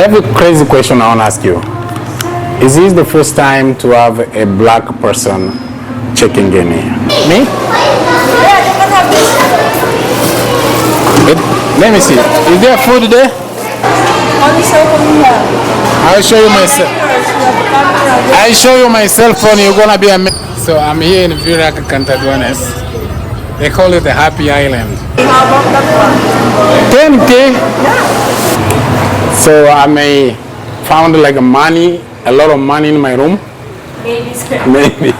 I have a crazy question I want to ask you. Is this the first time to have a black person checking in here? Me? Yeah, they can have this. Let me see. Is there food there? Only cell phone here. I'll show you myself. I show you my cell phone. You're gonna be amazed. So I'm here in Virac, Cantaduanes. They call it the Happy Island. How about that one? 10K. So I may found like a lot of money in my room. Maybe, sir. Maybe.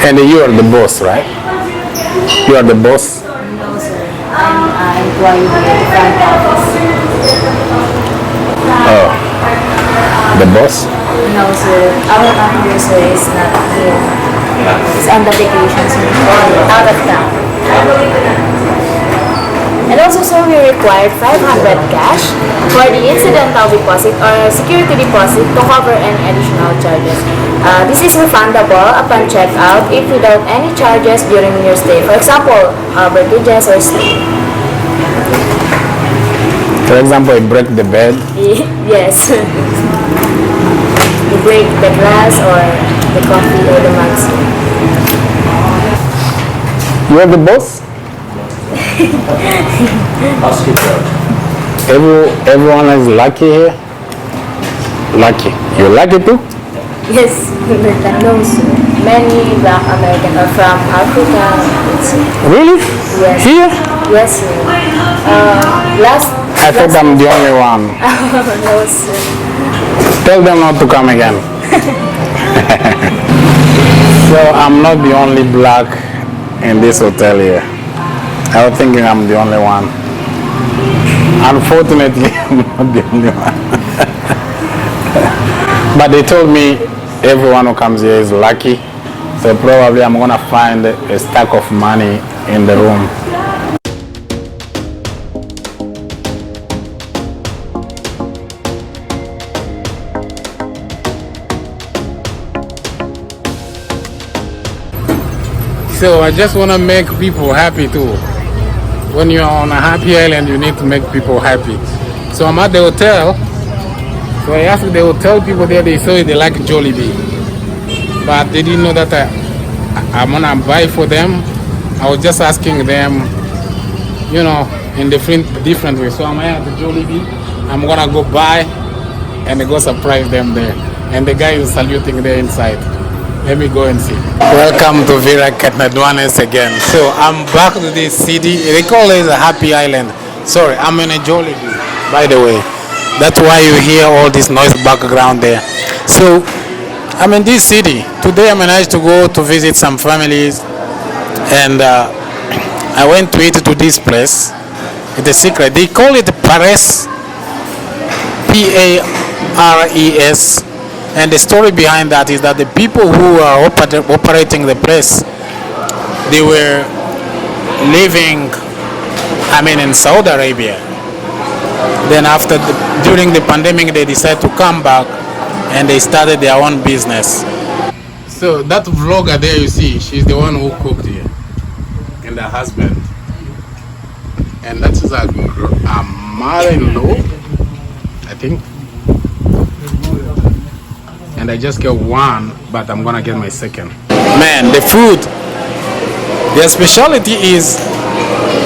And you are the boss, right? You are the boss? No, sir. I'm employee here in front office. Oh. The boss? No, sir. Our manager, sir, is not here. He's on the vacation, sir. Out of town. And also, sir, we required 500 cash for the incidental deposit or security deposit to cover any additional charges. This is refundable upon checkout if without any charges during your stay. For example, beverages or stay. For example, I break the bed. Yes. You break the glass or the coffee or the mugs. You are the boss? Everyone is lucky here? Lucky. You're lucky too? Yes, no, sir. Many Black Americans are from Africa. Really? Yes. Here? Yes, sir. I thought I'm the only one. No, sir. Tell them not to come again. So I'm not the only black in this hotel here. I was thinking I'm the only one. Unfortunately, I'm not the only one. But they told me everyone who comes here is lucky. So probably I'm gonna find a stack of money in the room. So I just want to make people happy too. When you're on a happy island, you need to make people happy. So I'm at the hotel. So I asked the hotel people there, they say they like Jollibee. But they didn't know that I'm going to buy for them. I was just asking them, you know, in different ways. So I'm at the Jollibee. I'm going to go buy and go surprise them there. And the guy is saluting there inside. Let me go and see. Welcome to Virac Cantaduanes again. So I'm back to this city. They call it a happy island. Sorry, I'm in a Jollibee, by the way. That's why you hear all this noise background there. So I'm in this city. Today I managed to go to visit some families. And I went to eat to this place. It's a secret. They call it Pares. Pares. And the story behind that is that the people who are operating the place, they were living, in Saudi Arabia. Then during the pandemic, they decided to come back and they started their own business. So that vlogger there you see, she's the one who cooked here, and her husband. And that's a mother-in-law, I think. And I just get one, but I'm gonna get my second. Man, the food, their specialty is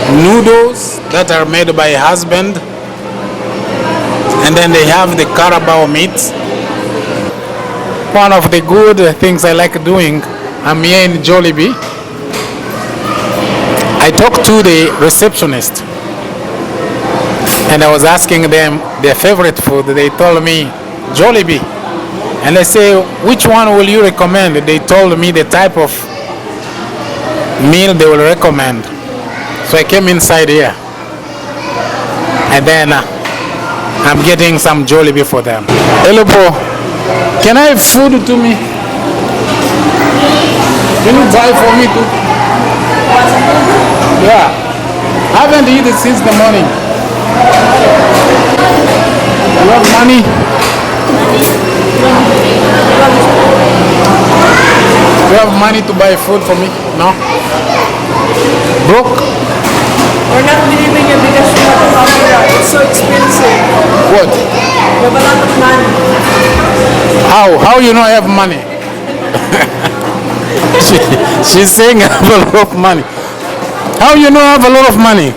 noodles that are made by a husband, and then they have the carabao meat. One of the good things I like doing, I'm here in Jollibee. I talked to the receptionist, and I was asking them their favorite food. They told me Jollibee. And I say, which one will you recommend? They told me the type of meal they will recommend. So I came inside here. And then I'm getting some Jollibee for them. Hello, bro. Can I have food to me? Can you buy for me too? Yeah. I haven't eaten since the morning. You have money? You have money to buy food for me? No? Broke? We're not believing you because you have a camera. It's so expensive. What? You have a lot of money. How you know I have money? She's saying I have a lot of money. How you know I have a lot of money?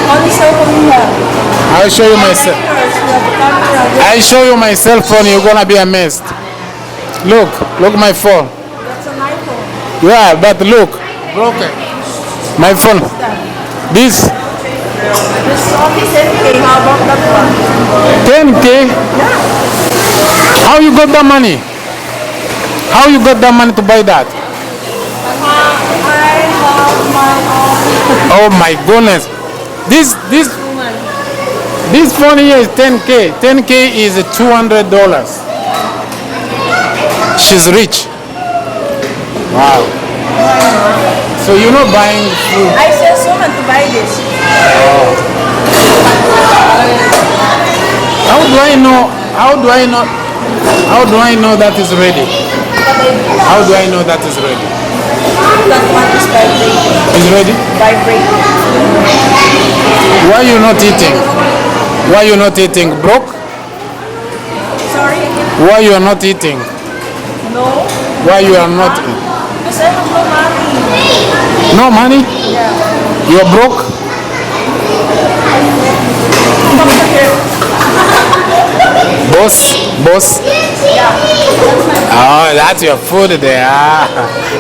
Only cell phone you have. I'll show you my cell. You have a camera. I show you my cell phone, you're gonna be amazed. Look my phone. That's an iPhone. Yeah, but look, broken. My phone. This This is only 10K. How about that one? 10K. How you got that money? How you got that money to buy that? I have my own. Oh my goodness. This phone here is 10K. 10K is $200. She's rich. Wow. So you're not buying food. I sell someone to buy this. How do I know? How do I know? How do I know that is ready? How do I know that is ready? That one is vibrating. Is ready? Vibrating. Why you not eating? Why you not eating? Broke? Sorry? Why you are not eating? No. Why you are not? Because I have no money. No money? Yeah. You are broke? Boss? Oh, that's your food there. Ah,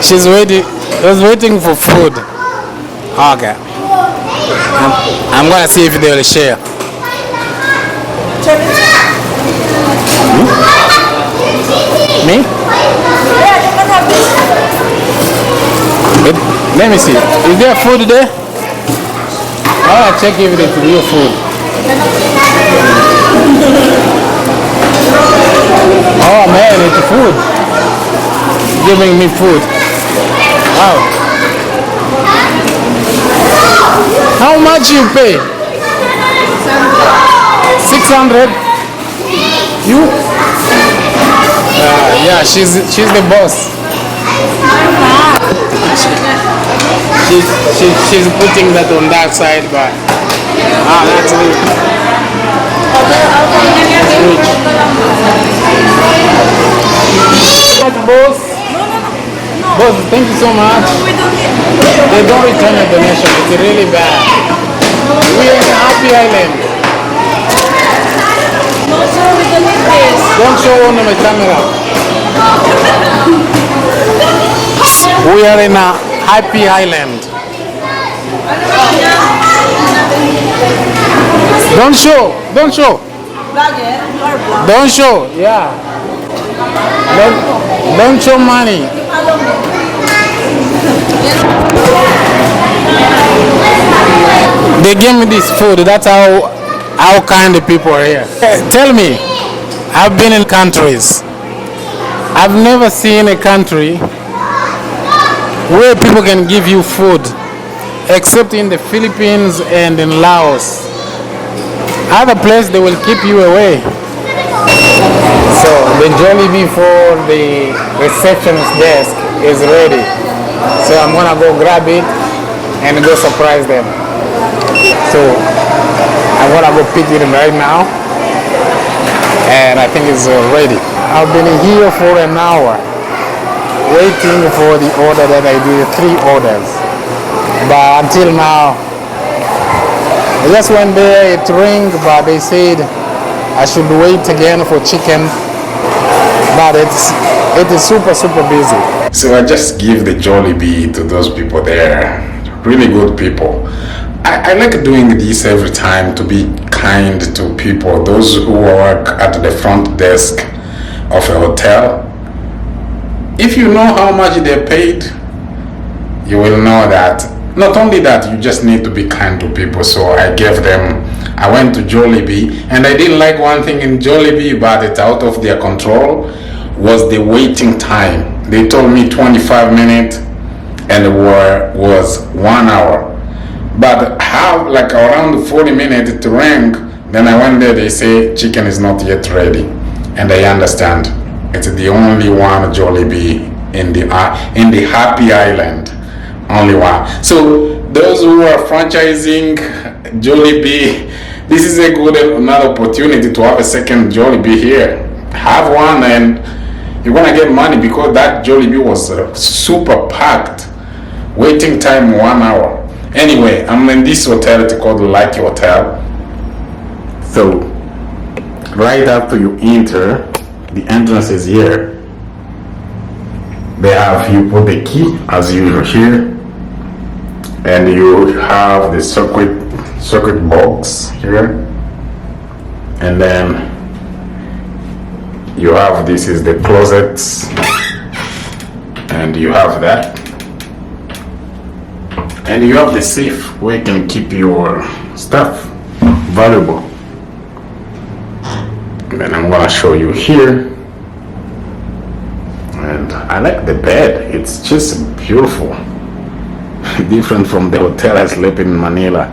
she's waiting. Was waiting for food. Okay. I'm gonna see if they will share. Me? Yeah, you can have this. Let me see. Is there food there? I wanna check if it's real food. Oh man, it's food. Giving me food. Wow. How much you pay? 600. You? Yeah, she's the boss. She's putting that on that side, but that's it. Boss, boss, thank you so much. They don't return a donation. It's really bad. We are in Happy Island. No, sir, we don't need this. Don't show on my camera. We are in a Happy Island. Don't show. Vlogger, you are vlogger. Don't show. Yeah. Don't show money. They gave me this food. That's how kind the people are here. Tell me, I've been in countries. I've never seen a country where people can give you food, except in the Philippines and in Laos. Other place they will keep you away. So the Jollibee for the receptionist desk is ready. So I'm gonna go grab it and go surprise them. So I'm gonna go pick it right now, and I think it's ready. I've been here for an hour waiting for the order that I did, 3 orders. But until now, I just went there, it rang, but they said I should wait again for chicken. But it is super busy. So I just give the Jollibee to those people there. Really good people. I like doing this every time, to be kind to people, those who work at the front desk of a hotel. If you know how much they're paid, you will know that Not only that, you just need to be kind to people. So I went to Jollibee, and I didn't like one thing in Jollibee, but it's out of their control, was the waiting time. They told me 25 minutes, and it was 1 hour. But have like around 40 minutes to ring. Then I went there, they say chicken is not yet ready. And I understand. It's the only one Jollibee in the Happy Island. Only one. So those who are franchising Jollibee, this is another opportunity to have a second Jollibee here. Have one and you're gonna get money, because that Jollibee was super packed. Waiting time 1 hour. Anyway, I'm in this hotel. It's called Lucky Hotel. So right after you enter, the entrance is here. You put the key as usual here, and you have the circuit box here, and then you have, this is the closets, and you have that, and you have the safe where you can keep your stuff valuable. And then I'm gonna show you here. And I like the bed. It's just beautiful. Different from the hotel I slept in Manila.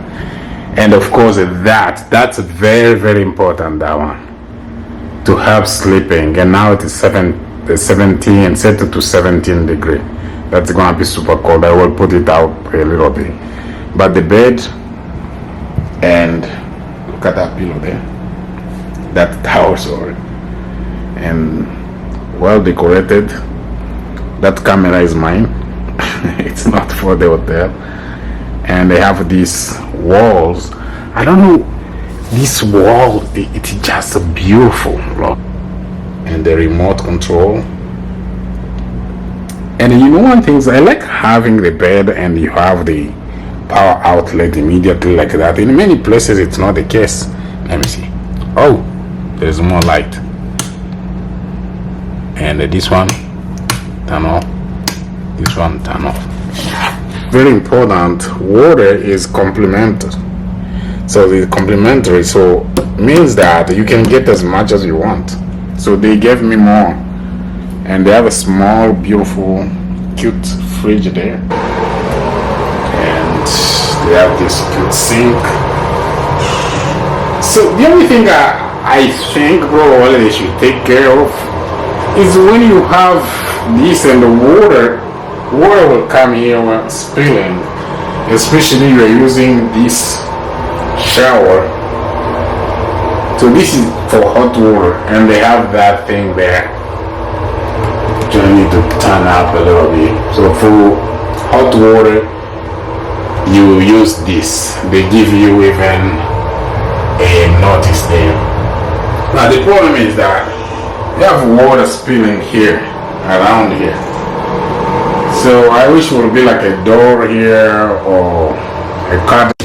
And of course that's very, very important, that one. To have sleeping. And now it is 17, set to 17 degree. That's gonna be super cold. I will put it out a little bit. But the bed, and look at that pillow there. That tower, sorry. And well decorated. That camera is mine. It's not for the hotel. And they have these walls. I don't know, this wall, it's just beautiful. Look. And the remote control. And you know, one thing, I like having the bed and you have the power outlet immediately like that. In many places it's not the case. Let me see. Oh, there's more light. And this one, turn off. This one, turn off. Very important, water is complimentary. So the complimentary, so means that you can get as much as you want. So they gave me more. And they have a small, beautiful, cute fridge there. And they have this cute sink. So the only thing I think probably they should take care of is when you have this and the water will come here when spilling, especially you are using this shower. So this is for hot water, and they have that thing there. You need to turn up a little bit. So for hot water, you use this. They give you even a notice there. Now the problem is that you have water spilling here, around here. So I wish it would be like a door here or a curtain.